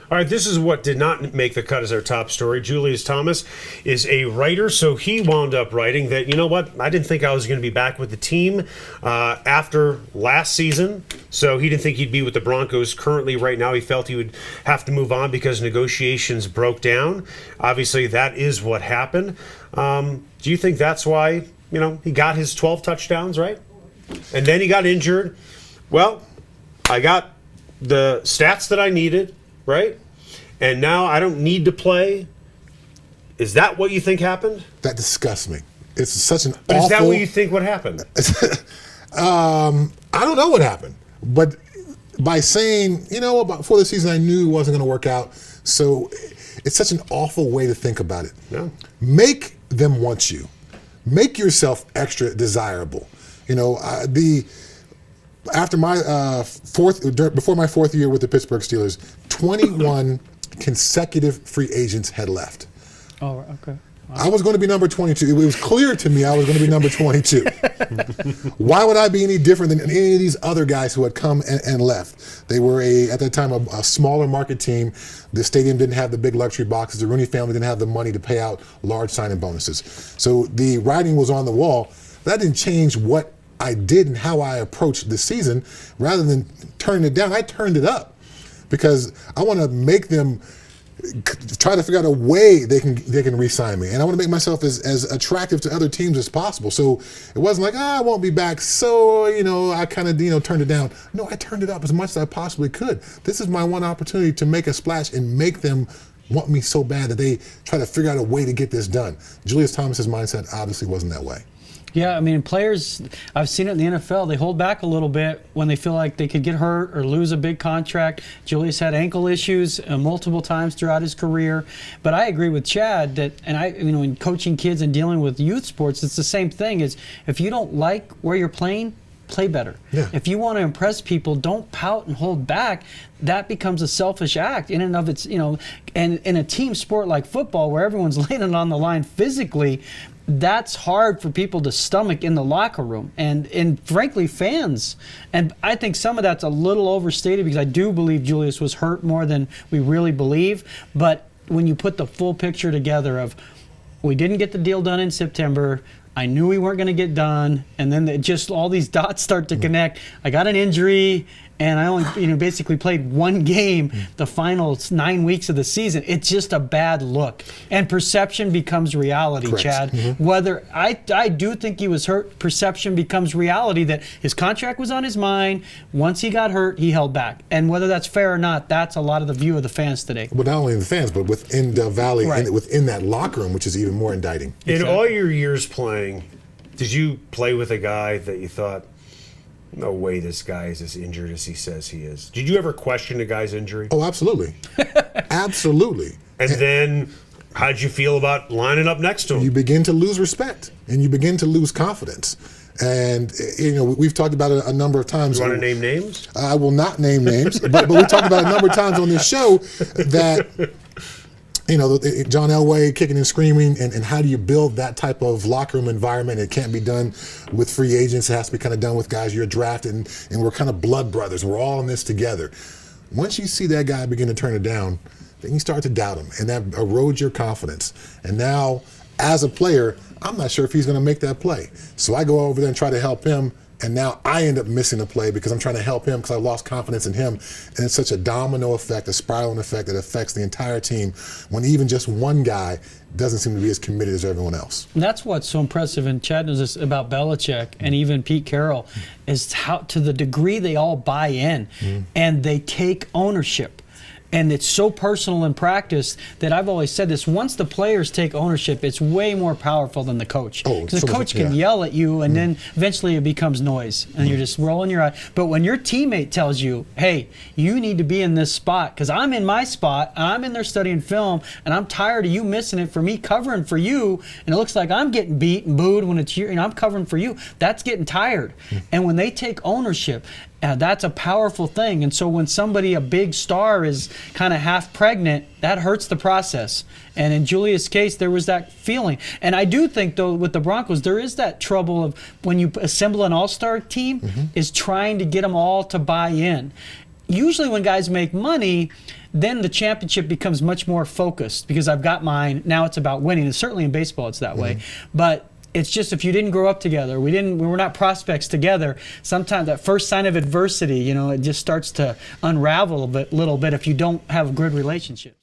All right, this is what did not make the cut as our top story. Julius Thomas is a writer, so he wound up writing that, you know what, I didn't think I was going to be back with the team after last season, so he didn't think he'd be with the Broncos currently right now. He felt he would have to move on because negotiations broke down. Obviously, that is what happened. Do you think that's why, he got his 12 touchdowns, right? And then he got injured. Well, I got the stats that I needed, right? And now I don't need to play. Is that what you think happened? That disgusts me. It's such an But awful... is that what you think what happened? I don't know what happened. But by saying, before the season I knew it wasn't going to work out, so it's such an awful way to think about it. Yeah. Make them want you. Make yourself extra desirable. After my before my fourth year with the Pittsburgh Steelers, 21 consecutive free agents had left. Oh, okay. Wow. I was going to be number 22. It was clear to me I was going to be number 22. Why would I be any different than any of these other guys who had come and left? They were, at that time, a smaller market team. The stadium didn't have the big luxury boxes. The Rooney family didn't have the money to pay out large signing bonuses. So the writing was on the wall. That didn't change what I did and how I approached the season. Rather than turning it down, I turned it up because I want to make them try to figure out a way they can re-sign me, and I want to make myself as attractive to other teams as possible. So it wasn't like, I won't be back, so I kind of turned it down. No, I turned it up as much as I possibly could. This is my one opportunity to make a splash and make them want me so bad that they try to figure out a way to get this done. Julius Thomas's mindset obviously wasn't that way. Yeah, I mean, players, I've seen it in the NFL, they hold back a little bit when they feel like they could get hurt or lose a big contract. Julius had ankle issues multiple times throughout his career. But I agree with Chad that, and in coaching kids and dealing with youth sports, it's the same thing. Is if you don't like where you're playing, play better. Yeah. If you want to impress people, don't pout and hold back. That becomes a selfish act in and of its, and in a team sport like football where everyone's laying it on the line physically, that's hard for people to stomach in the locker room and frankly fans. And I think some of that's a little overstated because I do believe Julius was hurt more than we really believe. But when you put the full picture together of we didn't get the deal done in September, I knew we weren't going to get done, and then just all these dots start to connect. I got an injury, and I only basically played one game the final 9 weeks of the season. It's just a bad look, and perception becomes reality. Correct. Chad. Mm-hmm. Whether I do think he was hurt, perception becomes reality that his contract was on his mind. Once he got hurt, he held back, and whether that's fair or not, that's a lot of the view of the fans today. Well, not only the fans, but within the Valley, right. Within that locker room, which is even more indicting. In all your years playing, did you play with a guy that you thought, no way this guy is as injured as he says he is? Did you ever question a guy's injury? Oh, absolutely. Absolutely. And then how did you feel about lining up next to him? You begin to lose respect, and you begin to lose confidence. And, we've talked about it a number of times. You want to name names? I will not name names, but we talked about it a number of times on this show that, John Elway kicking and screaming, and how do you build that type of locker room environment? It can't be done with free agents. It has to be kind of done with guys you're drafted, and we're kind of blood brothers. We're all in this together. Once you see that guy begin to turn it down, then you start to doubt him, and that erodes your confidence. And now, as a player, I'm not sure if he's going to make that play. So I go over there and try to help him, and now I end up missing a play because I'm trying to help him because I lost confidence in him. And it's such a domino effect, a spiraling effect that affects the entire team when even just one guy doesn't seem to be as committed as everyone else. And that's what's so impressive, and Chad knows this about Belichick and even Pete Carroll, is how to the degree they all buy in and they take ownership. And it's so personal in practice that I've always said this. Once the players take ownership, it's way more powerful than the coach. Because the coach can yell at you, and then eventually it becomes noise, and you're just rolling your eye. But when your teammate tells you, hey, you need to be in this spot, because I'm in my spot, I'm in there studying film, and I'm tired of you missing it for me covering for you, and it looks like I'm getting beat and booed when it's you, and I'm covering for you. That's getting tired. And when they take ownership, that's a powerful thing. And so when somebody, a big star, is kind of half pregnant, that hurts the process. And in Julius' case, there was that feeling. And I do think, though, with the Broncos, there is that trouble of when you assemble an all-star team, is trying to get them all to buy in. usually when guys make money, then the championship becomes much more focused because I've got mine. Now it's about winning. And certainly in baseball it's that way. But it's just if you didn't grow up together, we were not prospects together, sometimes that first sign of adversity, it just starts to unravel a little bit if you don't have good relationships.